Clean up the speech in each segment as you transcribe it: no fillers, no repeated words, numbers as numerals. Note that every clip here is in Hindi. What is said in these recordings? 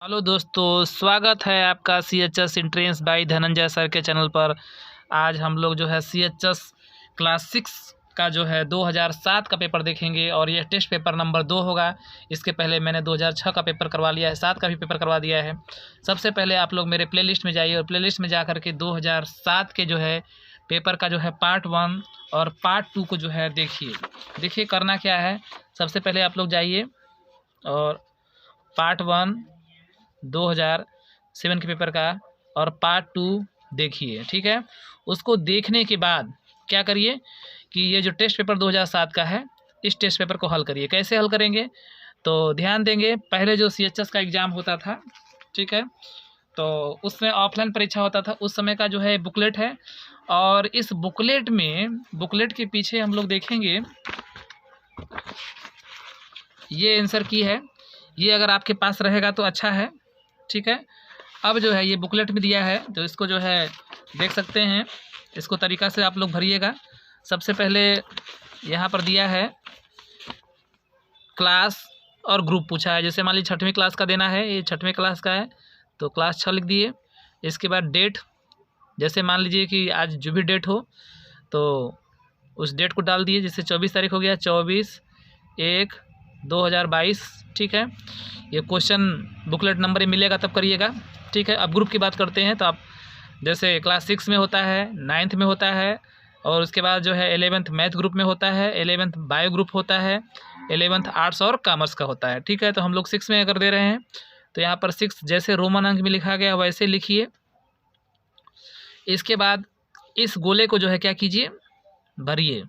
हेलो दोस्तों, स्वागत है आपका CHS entrance by Dhananjay sir के चैनल पर। आज हम लोग जो है CHS क्लास 6 का जो है 2007 का पेपर देखेंगे और ये टेस्ट पेपर नंबर 2 होगा। इसके पहले मैंने 2006 का पेपर करवा लिया है, 7 का भी पेपर करवा दिया है। सबसे पहले आप लोग मेरे प्लेलिस्ट में जाइए और प्लेलिस्ट में जा कर के 2007 के जो है पेपर का जो है पार्ट 1 और पार्ट 2 को जो है देखिए करना क्या है। सबसे पहले आप लोग जाइए और पार्ट 1 2007 के पेपर का और पार्ट 2 देखिए, ठीक है। उसको देखने के बाद क्या करिए कि ये जो टेस्ट पेपर 2007 का है, इस टेस्ट पेपर को हल करिए। कैसे हल करेंगे तो ध्यान देंगे। पहले जो CHS का एग्ज़ाम होता था, ठीक है, तो उसमें ऑफलाइन परीक्षा होता था। उस समय का जो है बुकलेट है और इस बुकलेट के पीछे हम लोग देखेंगे ये आंसर की है। ये अगर आपके पास रहेगा तो अच्छा है, ठीक है। अब जो है ये बुकलेट में दिया है तो इसको जो है देख सकते हैं। इसको तरीक़ा से आप लोग भरिएगा। सबसे पहले यहाँ पर दिया है क्लास और ग्रुप पूछा है। जैसे मान लीजिए 6वीं क्लास का देना है, ये 6वीं क्लास का है तो क्लास 6 लिख दिए। इसके बाद डेट, जैसे मान लीजिए कि आज जो भी डेट हो तो उस डेट को डाल दिए। जैसे 24 तारीख हो गया, 24/1/2022, ठीक है। ये क्वेश्चन बुकलेट नंबर मिलेगा तब करिएगा, ठीक है। अब ग्रुप की बात करते हैं तो आप जैसे क्लास 6 में होता है, 9th में होता है और उसके बाद जो है 11th मैथ ग्रुप में होता है, 11th बायो ग्रुप होता है, 11th आर्ट्स और कॉमर्स का होता है, ठीक है। तो हम लोग 6 में अगर दे रहे हैं तो यहाँ पर 6 जैसे रोमन अंक में लिखा गया वैसे लिखिए। इसके बाद इस गोले को जो है क्या कीजिए, भरिए,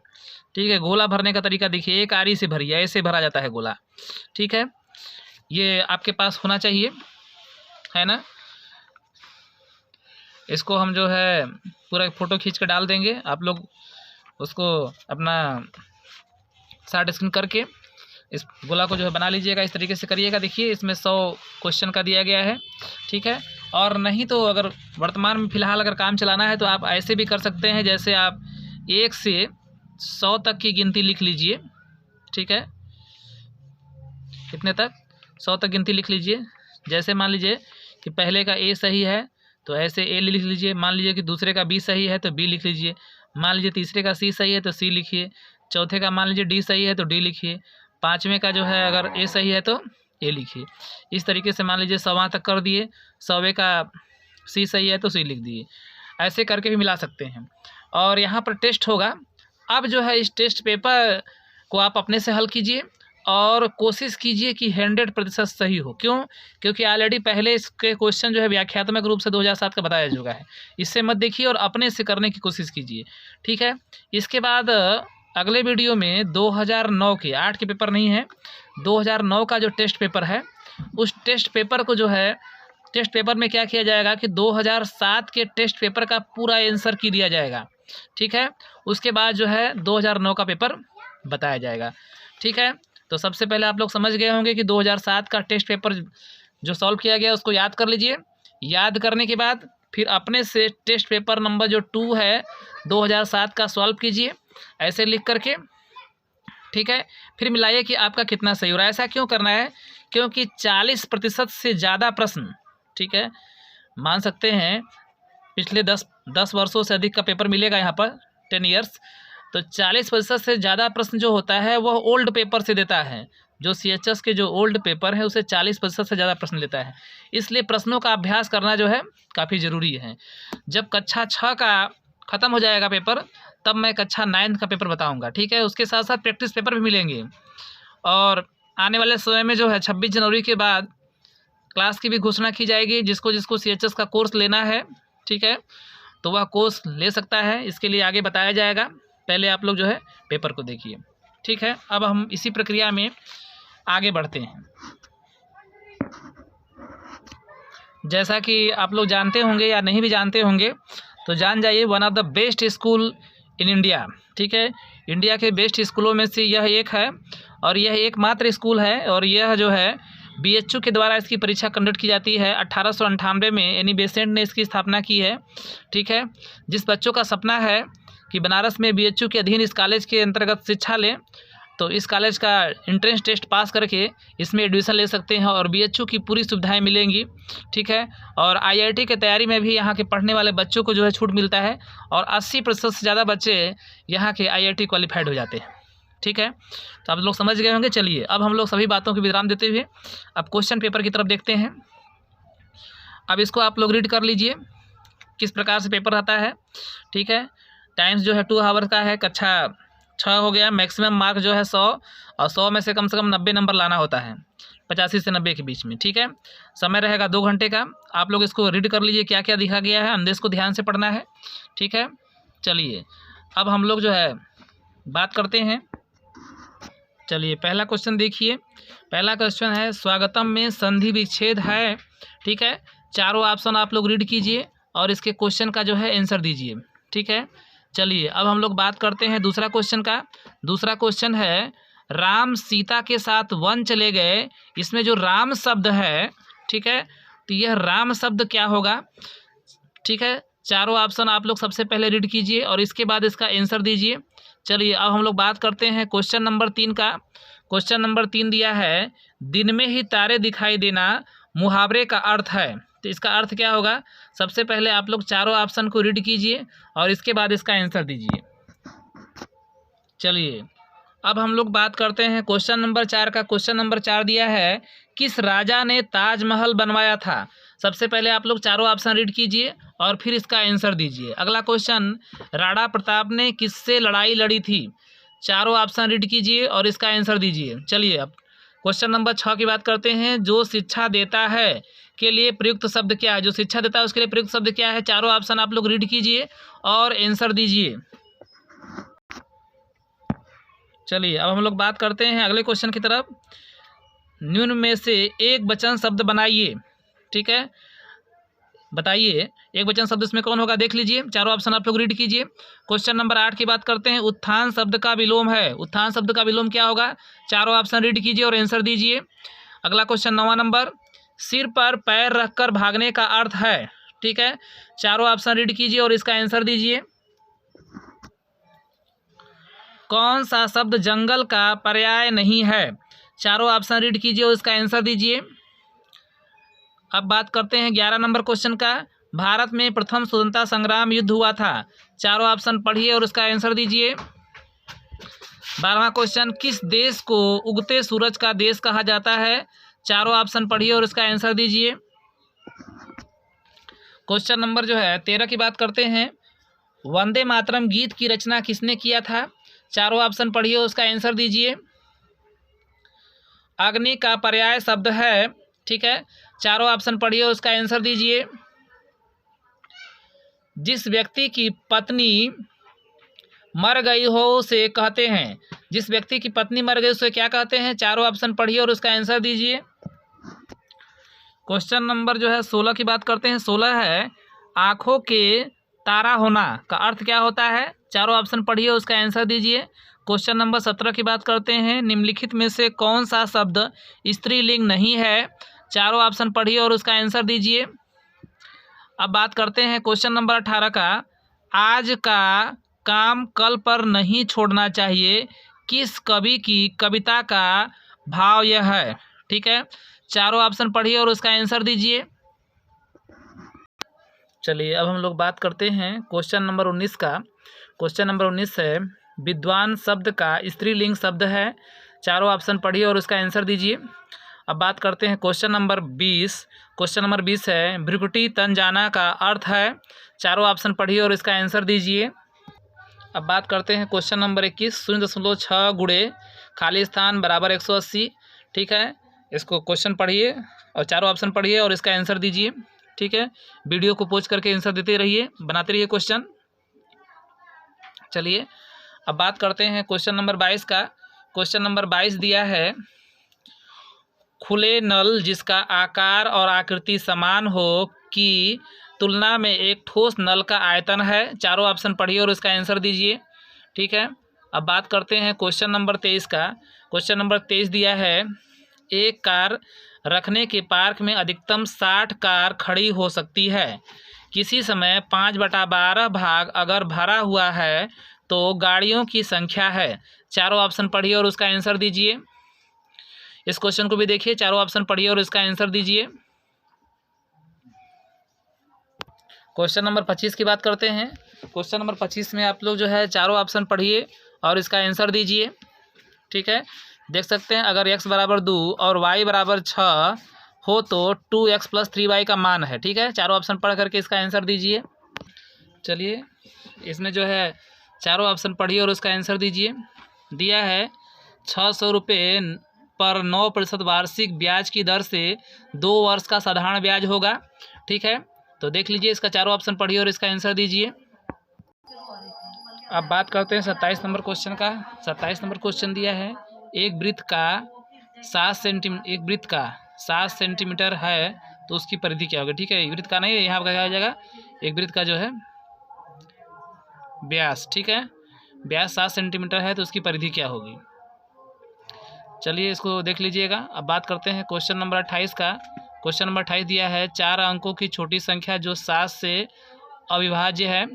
ठीक है। गोला भरने का तरीका देखिए, एक आरी से भरिए, ऐसे भरा जाता है गोला, ठीक है। ये आपके पास होना चाहिए, है ना। इसको हम जो है पूरा फ़ोटो खींच कर डाल देंगे। आप लोग उसको अपना शॉर्ट स्क्रीन करके इस गोला को जो है बना लीजिएगा। इस तरीके से करिएगा। देखिए इसमें 100 क्वेश्चन का दिया गया है, ठीक है। और नहीं तो अगर वर्तमान में फ़िलहाल अगर काम चलाना है तो आप ऐसे भी कर सकते हैं। जैसे आप 1 से 100 तक की गिनती लिख लीजिए, ठीक है। कितने तक? 100 तक गिनती लिख लीजिए। जैसे मान लीजिए कि पहले का A सही है तो ऐसे A लिख लीजिए। मान लीजिए कि दूसरे का B सही है तो B लिख लीजिए। मान लीजिए तीसरे का C सही है तो C लिखिए। चौथे का मान लीजिए D सही है तो D लिखिए। 5वें का जो है अगर A सही है तो A लिखिए। इस तरीके से मान लीजिए 100वां तक कर दिए। 100वें का C सही है तो C लिख दिए। ऐसे करके भी मिला सकते हैं। और यहाँ पर टेस्ट होगा। अब जो है इस टेस्ट पेपर को आप अपने से हल कीजिए और कोशिश कीजिए कि 100% सही हो। क्यों? क्योंकि ऑलरेडी पहले इसके क्वेश्चन जो है व्याख्यात्मक रूप से 2007 का बताया चुका है। इससे मत देखिए और अपने से करने की कोशिश कीजिए, ठीक है। इसके बाद अगले वीडियो में 2009 के 8 के पेपर नहीं है, 2009 का जो टेस्ट पेपर है उस टेस्ट पेपर को जो है टेस्ट पेपर में क्या किया जाएगा कि 2007 के टेस्ट पेपर का पूरा आंसर की दिया जाएगा, ठीक है। उसके बाद जो है 2009 का पेपर बताया जाएगा, ठीक है। तो सबसे पहले आप लोग समझ गए होंगे कि 2007 का टेस्ट पेपर जो सॉल्व किया गया उसको याद कर लीजिए। याद करने के बाद फिर अपने से टेस्ट पेपर नंबर जो 2 है 2007 का सॉल्व कीजिए ऐसे लिख करके, ठीक है। फिर मिलाइए कि आपका कितना सही हो रहा है। ऐसा क्यों करना है? क्योंकि 40% से ज़्यादा प्रश्न, ठीक है, मान सकते हैं पिछले 10 वर्षों से अधिक का पेपर मिलेगा यहाँ पर 10 ईयर्स। तो 40% से ज़्यादा प्रश्न जो होता है वह ओल्ड पेपर से देता है। जो CHS के जो ओल्ड पेपर है उसे 40% से ज़्यादा प्रश्न लेता है। इसलिए प्रश्नों का अभ्यास करना जो है काफ़ी ज़रूरी है। जब कक्षा 6 का ख़त्म हो जाएगा पेपर तब मैं कक्षा 9 का पेपर बताऊँगा, ठीक है। उसके साथ साथ प्रैक्टिस पेपर भी मिलेंगे। और आने वाले समय में जो है 26 जनवरी के बाद क्लास की भी घोषणा की जाएगी। जिसको CHS का कोर्स लेना है, ठीक है, तो वह कोर्स ले सकता है। इसके लिए आगे बताया जाएगा। पहले आप लोग जो है पेपर को देखिए, ठीक है। अब हम इसी प्रक्रिया में आगे बढ़ते हैं। जैसा कि आप लोग जानते होंगे या नहीं भी जानते होंगे तो जान जाइए, one of the best school in India, ठीक है। इंडिया के बेस्ट स्कूलों में से यह एक है और यह एकमात्र स्कूल है। और यह जो है BHU के द्वारा इसकी परीक्षा कंडक्ट की जाती है। 1898 में एनी बेसेंट ने इसकी स्थापना की है, ठीक है। जिस बच्चों का सपना है कि बनारस में BHU के अधीन इस कॉलेज के अंतर्गत शिक्षा लें, तो इस कॉलेज का एंट्रेंस टेस्ट पास करके इसमें एडमिशन ले सकते हैं और BHU की पूरी सुविधाएं मिलेंगी, ठीक है। और IIT की तैयारी में भी यहाँ के पढ़ने वाले बच्चों को जो है छूट मिलता है और 80% से ज़्यादा बच्चे यहाँ के IIT क्वालिफाइड हो जाते हैं, ठीक है। तो आप लोग समझ गए होंगे। चलिए अब हम लोग सभी बातों को विराम देते हुए अब क्वेश्चन पेपर की तरफ देखते हैं। अब इसको आप लोग रीड कर लीजिए किस प्रकार से पेपर रहता है, ठीक है। टाइम्स जो है 2 आवर का है, कक्षा 6 हो गया। मैक्सिमम मार्क जो है 100 और 100 में से कम 90 नंबर लाना होता है, 85 से 90 के बीच में, ठीक है। समय रहेगा 2 घंटे का। आप लोग इसको रीड कर लीजिए क्या क्या दिखा गया है, अंदेश को ध्यान से पढ़ना है, ठीक है। चलिए अब हम लोग जो है बात करते हैं। चलिए पहला क्वेश्चन देखिए। पहला क्वेश्चन है स्वागतम में संधि विच्छेद है, ठीक है। चारों ऑप्शन आप लोग रीड कीजिए और इसके क्वेश्चन का जो है आंसर दीजिए, ठीक है। चलिए अब हम लोग बात करते हैं दूसरा क्वेश्चन का। दूसरा क्वेश्चन है राम सीता के साथ वन चले गए। इसमें जो राम शब्द है, ठीक है, तो यह राम शब्द क्या होगा, ठीक है। चारों ऑप्शन आप लोग सबसे पहले रीड कीजिए और इसके बाद इसका आंसर दीजिए। चलिए अब हम लोग बात करते हैं क्वेश्चन नंबर 3 का। क्वेश्चन नंबर 3 दिया है दिन में ही तारे दिखाई देना मुहावरे का अर्थ है। तो इसका अर्थ क्या होगा, सबसे पहले आप लोग चारों ऑप्शन को रीड कीजिए और इसके बाद इसका आंसर दीजिए। चलिए अब हम लोग बात करते हैं क्वेश्चन नंबर 4 का। क्वेश्चन नंबर 4 दिया है किस राजा ने ताजमहल बनवाया था। सबसे पहले आप लोग चारों ऑप्शन रीड कीजिए और फिर इसका आंसर दीजिए। अगला क्वेश्चन राणा प्रताप ने किससे लड़ाई लड़ी थी। चारों ऑप्शन रीड कीजिए और इसका आंसर दीजिए। चलिए अब क्वेश्चन नंबर 6 की बात करते हैं। जो शिक्षा देता है के लिए प्रयुक्त शब्द क्या है। जो शिक्षा देता है उसके लिए प्रयुक्त शब्द क्या है। चारों ऑप्शन आप लोग रीड कीजिए और आंसर दीजिए। चलिए अब हम लोग बात करते हैं अगले क्वेश्चन की तरफ। निम्न में से एक वचन शब्द बनाइए, ठीक है। बताइए एक वचन शब्द इसमें कौन होगा, देख लीजिए। चारों ऑप्शन आप लोग रीड कीजिए। क्वेश्चन नंबर 8 की बात करते हैं। उत्थान शब्द का विलोम है। उत्थान शब्द का विलोम क्या होगा। चारों ऑप्शन रीड कीजिए और आंसर दीजिए। अगला क्वेश्चन 9वां नंबर सिर पर पैर रखकर भागने का अर्थ है, ठीक है। चारों ऑप्शन रीड कीजिए और इसका आंसर दीजिए। कौन सा शब्द जंगल का पर्याय नहीं है। चारों ऑप्शन रीड कीजिए और इसका आंसर दीजिए। अब बात करते हैं 11 नंबर क्वेश्चन का। भारत में प्रथम स्वतंत्रता संग्राम युद्ध हुआ था। चारों ऑप्शन पढ़िए और उसका आंसर दीजिए। 12वां क्वेश्चन किस देश को उगते सूरज का देश कहा जाता है। चारों ऑप्शन पढ़िए और इसका आंसर दीजिए। क्वेश्चन नंबर जो है 13 की बात करते हैं। वंदे मातरम गीत की रचना किसने किया था। चारों ऑप्शन पढ़िए और उसका आंसर दीजिए। अग्नि का पर्याय शब्द है, ठीक है। चारों ऑप्शन पढ़िए और उसका आंसर दीजिए। जिस व्यक्ति की पत्नी मर गई हो उसे कहते हैं। जिस व्यक्ति की पत्नी मर गई उसे क्या कहते हैं। चारों ऑप्शन पढ़िए और उसका आंसर दीजिए। क्वेश्चन नंबर जो है 16 की बात करते हैं। 16 है आँखों के तारा होना का अर्थ क्या होता है। चारों ऑप्शन पढ़िए और उसका आंसर दीजिए। क्वेश्चन नंबर 17 की बात करते हैं। निम्नलिखित में से कौन सा शब्द स्त्रीलिंग नहीं है। चारों ऑप्शन पढ़िए और उसका आंसर दीजिए। अब बात करते हैं क्वेश्चन नंबर 18 का। आज का काम कल पर नहीं छोड़ना चाहिए। किस कवि की कविता का भाव यह है, ठीक है। चारों ऑप्शन पढ़िए और उसका आंसर दीजिए। चलिए अब हम लोग बात करते हैं क्वेश्चन नंबर 19 का। क्वेश्चन नंबर 19 है विद्वान शब्द का स्त्रीलिंग शब्द है। चारों ऑप्शन पढ़िए और उसका आंसर दीजिए। अब बात करते हैं क्वेश्चन नंबर 20। क्वेश्चन नंबर 20 है भ्रिकुटी तन जाना का अर्थ है। चारों ऑप्शन पढ़िए और इसका आंसर दीजिए। अब बात करते हैं क्वेश्चन नंबर 21 0.6 गुणे खाली स्थान बराबर 180, ठीक है। इसको क्वेश्चन पढ़िए और चारों ऑप्शन पढ़िए और इसका आंसर दीजिए, ठीक है। वीडियो को पोस्ट करके आंसर देते रहिए, बनाते रहिए क्वेश्चन। चलिए अब बात करते हैं क्वेश्चन नंबर 22 का। क्वेश्चन नंबर 22 दिया है खुले नल जिसका आकार और आकृति समान हो की तुलना में एक ठोस नल का आयतन है। चारों ऑप्शन पढ़िए और उसका आंसर दीजिए, ठीक है। अब बात करते हैं क्वेश्चन नंबर 23 का। क्वेश्चन नंबर 23 दिया है एक कार रखने के पार्क में अधिकतम 60 कार खड़ी हो सकती है। किसी समय 5/12 भाग अगर भरा हुआ है तो गाड़ियों की संख्या है। चारों ऑप्शन पढ़िए और उसका आंसर दीजिए। इस क्वेश्चन को भी देखिए, चारों ऑप्शन पढ़िए और इसका आंसर दीजिए। क्वेश्चन नंबर 25 की बात करते हैं। क्वेश्चन नंबर 25 में आप लोग जो है चारों ऑप्शन पढ़िए और इसका आंसर दीजिए। ठीक है, देख सकते हैं अगर x बराबर 2 और y बराबर 6 हो तो 2x + 3y का मान है। ठीक है, चारों ऑप्शन पढ़ करके इसका आंसर दीजिए। चलिए, इसमें जो है चारों ऑप्शन पढ़िए और उसका आंसर दीजिए। दिया है 600 रुपये पर 9% वार्षिक ब्याज की दर से 2 वर्ष का साधारण ब्याज होगा। ठीक है, तो देख लीजिए, इसका चारों ऑप्शन पढ़िए और इसका आंसर दीजिए। अब बात करते हैं 27 नंबर क्वेश्चन का। 27 नंबर क्वेश्चन दिया है एक वृत्त का 7 सेंटीमीटर है तो उसकी परिधि क्या होगी। ठीक है, वृत्त का नहीं, यहाँ पर क्या हो जाएगा, एक वृत्त का जो है व्यास। ठीक है, व्यास 7 सेंटीमीटर है तो उसकी परिधि क्या होगी। चलिए, इसको देख लीजिएगा। अब बात करते हैं क्वेश्चन नंबर 28 का। क्वेश्चन नंबर 28 दिया है 4 अंकों की छोटी संख्या जो 7 से अविभाज्य है।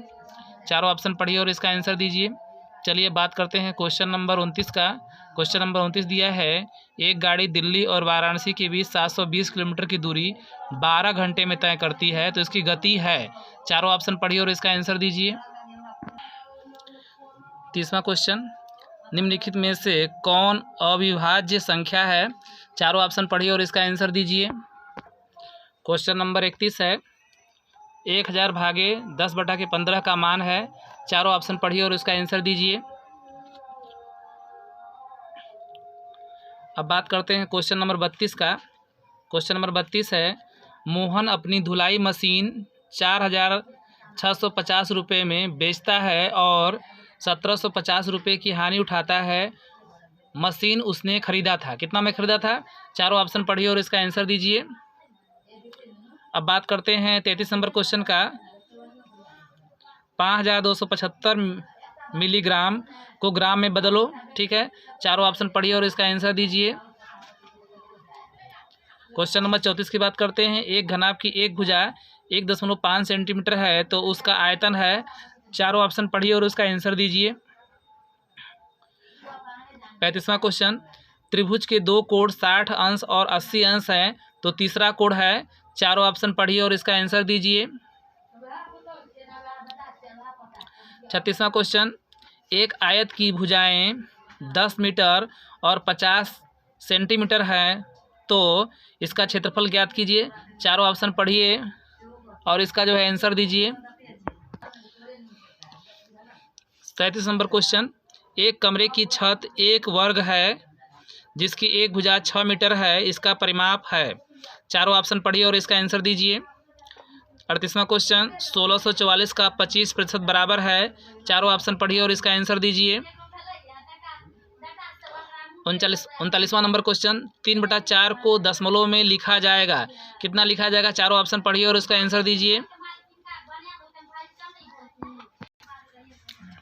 चारों ऑप्शन पढ़िए और इसका आंसर दीजिए। चलिए, बात करते हैं क्वेश्चन नंबर 29 का। क्वेश्चन नंबर 29 दिया है एक गाड़ी दिल्ली और वाराणसी के बीच 720 किलोमीटर की दूरी 12 घंटे में तय करती है तो इसकी गति है। चारों ऑप्शन पढ़िए और इसका आंसर दीजिए। 30वां क्वेश्चन, निम्नलिखित में से कौन अविभाज्य संख्या है। चारों ऑप्शन पढ़िए और इसका आंसर दीजिए। क्वेश्चन नंबर 31 है 1000 भागे 10/15 का मान है। चारों ऑप्शन पढ़िए और इसका आंसर दीजिए। अब बात करते हैं क्वेश्चन नंबर 32 का। क्वेश्चन नंबर 32 है मोहन अपनी धुलाई मशीन 4650 रुपये में बेचता है और 1750 रुपये की हानि उठाता है। मशीन उसने खरीदा था, कितना में खरीदा था। चारों ऑप्शन पढ़िए और इसका आंसर दीजिए। अब बात करते हैं 33 नंबर क्वेश्चन का। 5275 मिलीग्राम को ग्राम में बदलो। ठीक है, चारों ऑप्शन पढ़िए और इसका आंसर दीजिए। क्वेश्चन नंबर 34 की बात करते हैं एक घनाभ की एक भुजा 1.5 सेंटीमीटर है तो उसका आयतन है। चारों ऑप्शन पढ़िए और उसका आंसर दीजिए। 35वां क्वेश्चन, त्रिभुज के 2 कोण 60 अंश और 80 अंश हैं तो तीसरा कोण है। चारों ऑप्शन पढ़िए और इसका आंसर दीजिए। 36वां क्वेश्चन, एक आयत की भुजाएं 10 मीटर और 50 सेंटीमीटर है तो इसका क्षेत्रफल ज्ञात कीजिए। चारों ऑप्शन पढ़िए और इसका जो है आंसर दीजिए। 37 नंबर क्वेश्चन, एक कमरे की छत 1 वर्ग है जिसकी एक भुजा 6 मीटर है, इसका परिमाप है। चारों ऑप्शन पढ़िए और इसका आंसर दीजिए। 38वां क्वेश्चन, 1644 का 25% बराबर है। चारों ऑप्शन पढ़िए और इसका आंसर दीजिए। 39वां नंबर क्वेश्चन, 3/4 को दशमलव में लिखा जाएगा, कितना लिखा जाएगा। चारों ऑप्शन पढ़िए और इसका आंसर दीजिए।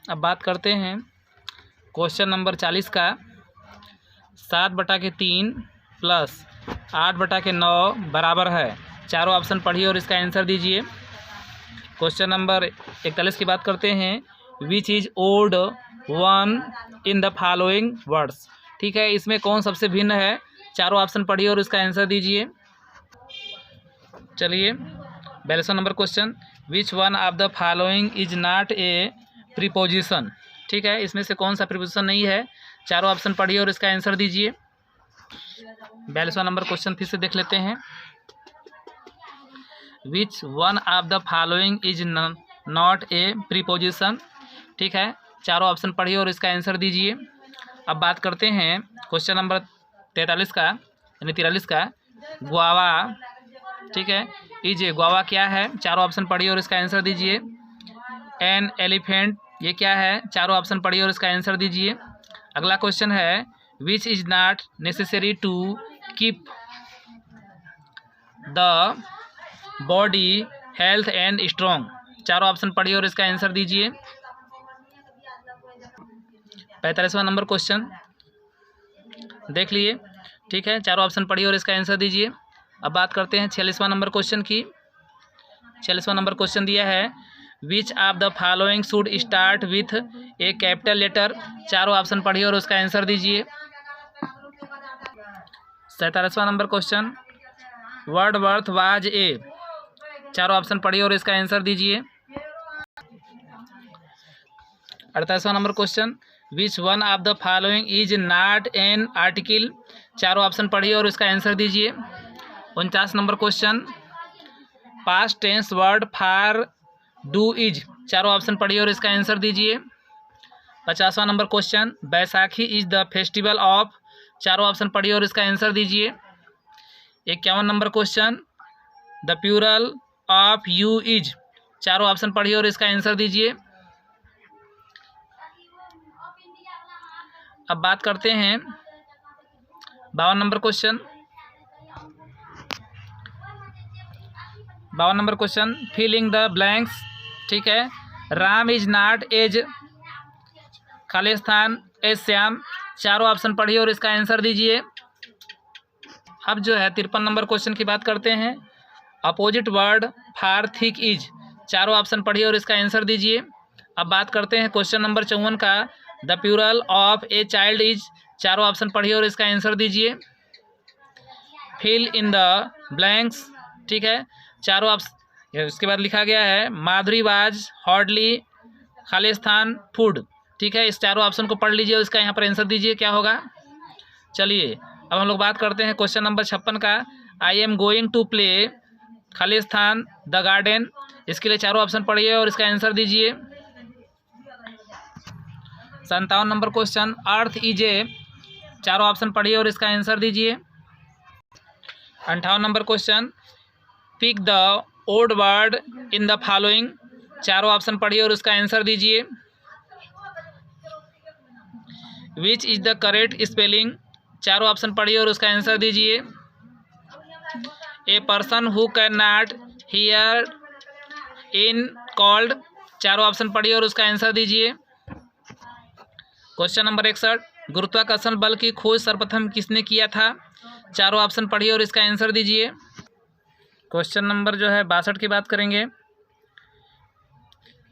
अब बात करते हैं क्वेश्चन नंबर 40 का। 7/3 प्लस 8/9 बराबर है। चारों ऑप्शन पढ़िए और इसका आंसर दीजिए। क्वेश्चन नंबर 41 की बात करते हैं which is odd one in the following words. ठीक है, इसमें कौन सबसे भिन्न है। चारों ऑप्शन पढ़िए और इसका आंसर दीजिए। चलिए, 42वां number question, which one of the following is not a preposition. ठीक है, इसमें से कौन सा प्रीपोजिशन नहीं है। चारों ऑप्शन पढ़िए और इसका आंसर दीजिए। 42वां नंबर क्वेश्चन फिर से देख लेते हैं। विच one of the following is not a preposition. ठीक है, चारों ऑप्शन पढ़िए और इसका आंसर दीजिए। अब बात करते हैं क्वेश्चन नंबर 43 का यानी 43 का, गुआवा। ठीक है, इज गुआवा क्या है। चारों ऑप्शन पढ़िए और इसका आंसर दीजिए। एन एलिफेंट ये क्या है। चारों ऑप्शन पढ़िए और इसका आंसर दीजिए। अगला क्वेश्चन है which is not necessary to keep the body health and strong. चारों ऑप्शन पढ़िए और इसका आंसर दीजिए। 45वां नंबर क्वेश्चन देख लिए। ठीक है, चारों ऑप्शन पढ़िए और इसका आंसर दीजिए। अब बात करते हैं 46वां नंबर क्वेश्चन की। 46वां नंबर क्वेश्चन दिया है which of the following should start with a capital letter. चारों ऑप्शन पढ़िए और उसका आंसर दीजिए। 47वां number question, Wordsworth was a. चारों ऑप्शन पढ़िए और इसका आंसर दीजिए। 48वां number question, which one of the following is not an article. चारों ऑप्शन पढ़िए और इसका आंसर दीजिए। 49 number question, past tense word for do is. चारों ऑप्शन पढ़िए और इसका आंसर दीजिए। 50वां number question, Baisakhi is the festival of. चारों ऑप्शन पढ़िए और इसका आंसर दीजिए। 51 number question, the plural of you is. चारों ऑप्शन पढ़िए और इसका आंसर दीजिए। अब बात करते हैं 52 number question. 52 number question, filling the blanks. ठीक है, राम इज नॉट एज खालिस्तान एज श्याम। चारों ऑप्शन पढ़िए और इसका आंसर दीजिए। अब जो है 53 नंबर क्वेश्चन की बात करते हैं, opposite word for thick is. चारों ऑप्शन पढ़िए और इसका आंसर दीजिए। अब बात करते हैं क्वेश्चन नंबर 54 का, the plural of a child is. चारों ऑप्शन पढ़िए और इसका आंसर दीजिए। Fill in the blanks. ठीक है, चारों ऑप्शन, उसके बाद लिखा गया है माधुरी वाज हॉर्डली खालिस्तान फूड। ठीक है, इस चारों ऑप्शन को पढ़ लीजिए और इसका यहाँ पर आंसर दीजिए क्या होगा। चलिए अब हम लोग बात करते हैं क्वेश्चन नंबर 56 का, I am going to play खालिस्तान द गार्डन। इसके लिए चारों ऑप्शन पढ़िए और इसका आंसर दीजिए। 57 number question, earth is a. चारों ऑप्शन पढ़िए और इसका आंसर दीजिए। 58 number question, pick the odd word in the following. चारों ऑप्शन पढ़िए और उसका आंसर दीजिए। Which is the correct spelling. चारों ऑप्शन पढ़िए और उसका आंसर दीजिए। A person who can not hear in called. चारों ऑप्शन पढ़िए और उसका आंसर दीजिए। क्वेश्चन नंबर 61, गुरुत्वाकर्षण बल की खोज सर्वप्रथम किसने किया था। चारों ऑप्शन पढ़िए और इसका आंसर दीजिए। क्वेश्चन नंबर जो है 62 की बात करेंगे,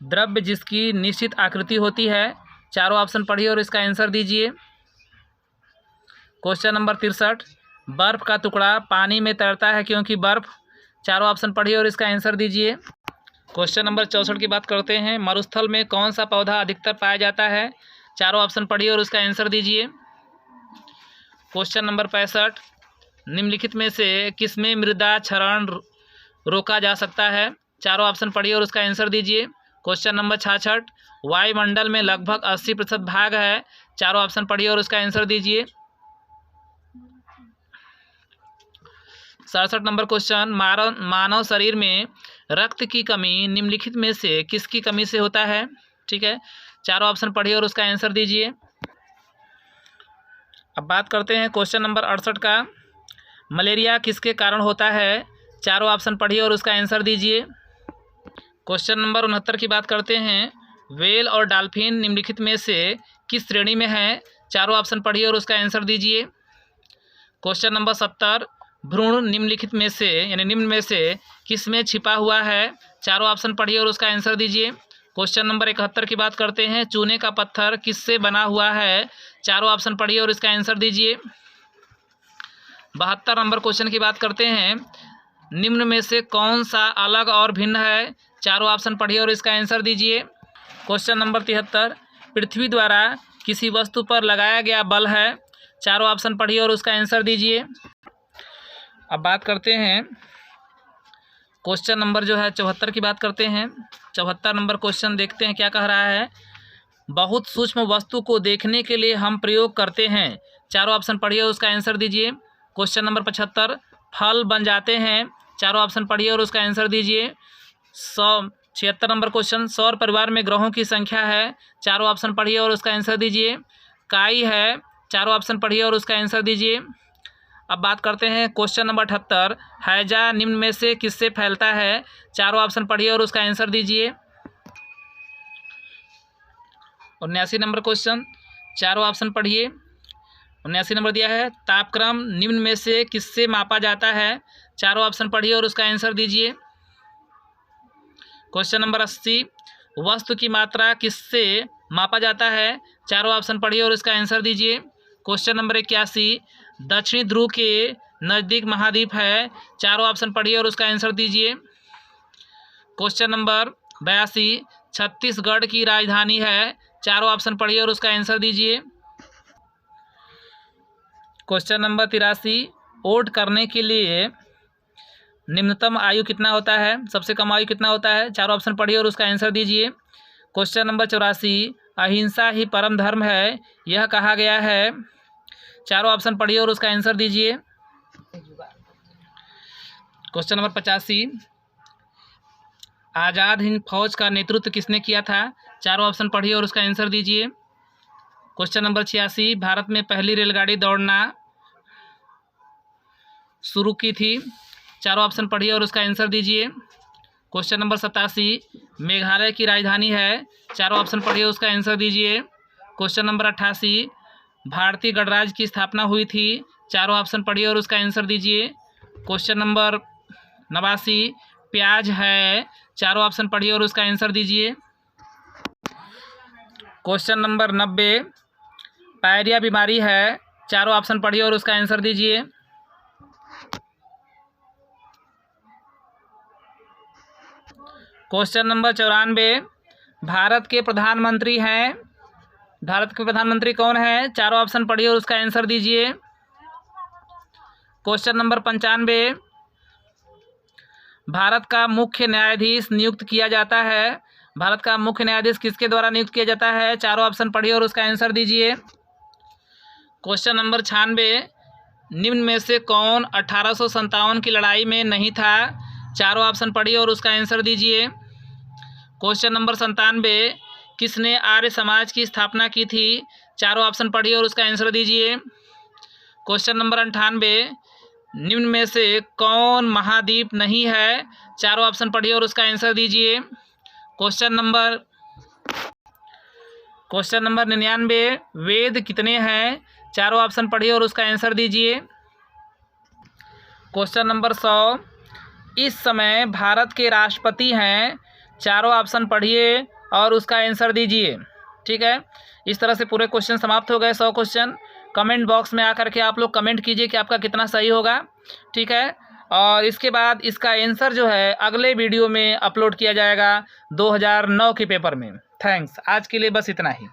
द्रव्य जिसकी निश्चित आकृति होती है। चारों ऑप्शन पढ़िए और इसका आंसर दीजिए। क्वेश्चन नंबर 63, बर्फ का टुकड़ा पानी में तैरता है क्योंकि बर्फ। चारों ऑप्शन पढ़िए और इसका आंसर दीजिए। क्वेश्चन नंबर 64 की बात करते हैं, मरुस्थल में कौन सा पौधा अधिकतर पाया जाता है। चारों ऑप्शन पढ़िए और उसका आंसर दीजिए। क्वेश्चन नंबर 65, निम्नलिखित में से किसमें मृदा क्षरण रोका जा सकता है। चारों ऑप्शन पढ़िए और उसका आंसर दीजिए। क्वेश्चन नंबर 66, वायुमंडल में लगभग 80% भाग है। चारों ऑप्शन पढ़िए और उसका आंसर दीजिए। 67 नंबर क्वेश्चन, मानव शरीर में रक्त की कमी निम्नलिखित में से किसकी कमी से होता है। ठीक है, चारों ऑप्शन पढ़िए और उसका आंसर दीजिए। अब बात करते हैं क्वेश्चन नंबर 68 का, मलेरिया किसके कारण होता है। चारों ऑप्शन पढ़िए और उसका आंसर दीजिए। क्वेश्चन नंबर 69 की बात करते हैं, व्हेल और डॉल्फिन निम्नलिखित में से किस श्रेणी में है। चारों ऑप्शन पढ़िए और उसका आंसर दीजिए। क्वेश्चन नंबर 70, भ्रूण निम्नलिखित में से यानी निम्न में से किस में छिपा हुआ है। चारों ऑप्शन पढ़िए और उसका आंसर दीजिए। क्वेश्चन नंबर 71 की बात करते हैं, चूने का पत्थर किससे बना हुआ है। चारों ऑप्शन पढ़िए और इसका आंसर दीजिए। 72 नंबर क्वेश्चन की बात करते हैं, निम्न में से कौन सा अलग और भिन्न है। चारों ऑप्शन पढ़िए और इसका आंसर दीजिए। क्वेश्चन नंबर 73, पृथ्वी द्वारा किसी वस्तु पर लगाया गया बल है। चारों ऑप्शन पढ़िए और उसका आंसर दीजिए। अब बात करते हैं क्वेश्चन नंबर जो है 74 की बात करते हैं। 74 नंबर क्वेश्चन देखते हैं क्या कह रहा है, बहुत सूक्ष्म वस्तु को देखने के लिए हम प्रयोग करते हैं। चारों ऑप्शन पढ़िए और उसका आंसर दीजिए। क्वेश्चन नंबर 75, फल बन जाते हैं। चारों ऑप्शन पढ़िए और उसका आंसर दीजिए। 76 नंबर क्वेश्चन, सौर परिवार में ग्रहों की संख्या है। चारों ऑप्शन पढ़िए और उसका आंसर दीजिए। काई है। चारों ऑप्शन पढ़िए और उसका आंसर दीजिए। अब बात करते हैं क्वेश्चन नंबर 78, हैजा निम्न में से किससे फैलता है। चारों ऑप्शन पढ़िए और उसका आंसर दीजिए। 79 नंबर क्वेश्चन, चारों ऑप्शन पढ़िए। 79 नंबर दिया है, तापक्रम निम्न में से किससे मापा जाता है। चारों ऑप्शन पढ़िए और उसका आंसर दीजिए। क्वेश्चन नंबर 80, वस्तु की मात्रा किससे मापा जाता है? चारों ऑप्शन पढ़िए और इसका आंसर दीजिए। क्वेश्चन नंबर 81, दक्षिणी ध्रुव के नज़दीक महाद्वीप है। चारों ऑप्शन पढ़िए और उसका आंसर दीजिए। क्वेश्चन नंबर 82, छत्तीसगढ़ की राजधानी है। चारों ऑप्शन पढ़िए और उसका आंसर दीजिए। क्वेश्चन नंबर 83, वोट करने के लिए निम्नतम आयु कितना होता है? सबसे कम आयु कितना होता है? चारों ऑप्शन पढ़िए और उसका आंसर दीजिए। क्वेश्चन नंबर 84, अहिंसा ही परम धर्म है, यह कहा गया है। चारों ऑप्शन पढ़िए और उसका आंसर दीजिए। क्वेश्चन नंबर 85, आज़ाद हिंद फौज का नेतृत्व किसने किया था? चारों ऑप्शन पढ़िए और उसका आंसर दीजिए। क्वेश्चन नंबर 86, भारत में पहली रेलगाड़ी दौड़ना शुरू की थी। चारों ऑप्शन पढ़िए और उसका आंसर दीजिए। क्वेश्चन नंबर 87, मेघालय की राजधानी है। चारों ऑप्शन पढ़िए उसका आंसर दीजिए। क्वेश्चन नंबर 88, भारतीय गणराज्य की स्थापना हुई थी। चारों ऑप्शन पढ़िए और उसका आंसर दीजिए। क्वेश्चन नंबर 89, प्याज है। चारों ऑप्शन पढ़िए और उसका आंसर दीजिए। क्वेश्चन नंबर 90, पायरिया बीमारी है। चारों ऑप्शन पढ़िए और उसका आंसर दीजिए। क्वेश्चन नंबर 94, भारत के प्रधानमंत्री हैं। भारत के प्रधानमंत्री कौन है? चारों ऑप्शन पढ़िए और उसका आंसर दीजिए। क्वेश्चन नंबर 95, भारत का मुख्य न्यायाधीश नियुक्त किया जाता है। भारत का मुख्य न्यायाधीश किसके द्वारा नियुक्त किया जाता है? चारों ऑप्शन पढ़िए और उसका आंसर दीजिए। क्वेश्चन नंबर 96, निम्न में से कौन 1857 की लड़ाई में नहीं था? चारों ऑप्शन पढ़िए और उसका आंसर दीजिए। क्वेश्चन नंबर 97, किसने आर्य समाज की स्थापना की थी? चारों ऑप्शन पढ़िए और उसका आंसर दीजिए। क्वेश्चन नंबर 98, निम्न में से कौन महाद्वीप नहीं है? चारों ऑप्शन पढ़िए और उसका आंसर दीजिए। क्वेश्चन नंबर 99, वेद कितने हैं? चारों ऑप्शन पढ़िए और उसका आंसर दीजिए। क्वेश्चन नंबर 100, इस समय भारत के राष्ट्रपति हैं। चारों ऑप्शन पढ़िए और उसका आंसर दीजिए। ठीक है, इस तरह से पूरे क्वेश्चन समाप्त हो गए। 100 क्वेश्चन। कमेंट बॉक्स में आकर के आप लोग कमेंट कीजिए कि आपका कितना सही होगा। ठीक है, और इसके बाद इसका आंसर जो है अगले वीडियो में अपलोड किया जाएगा 2009 के पेपर में। थैंक्स, आज के लिए बस इतना ही।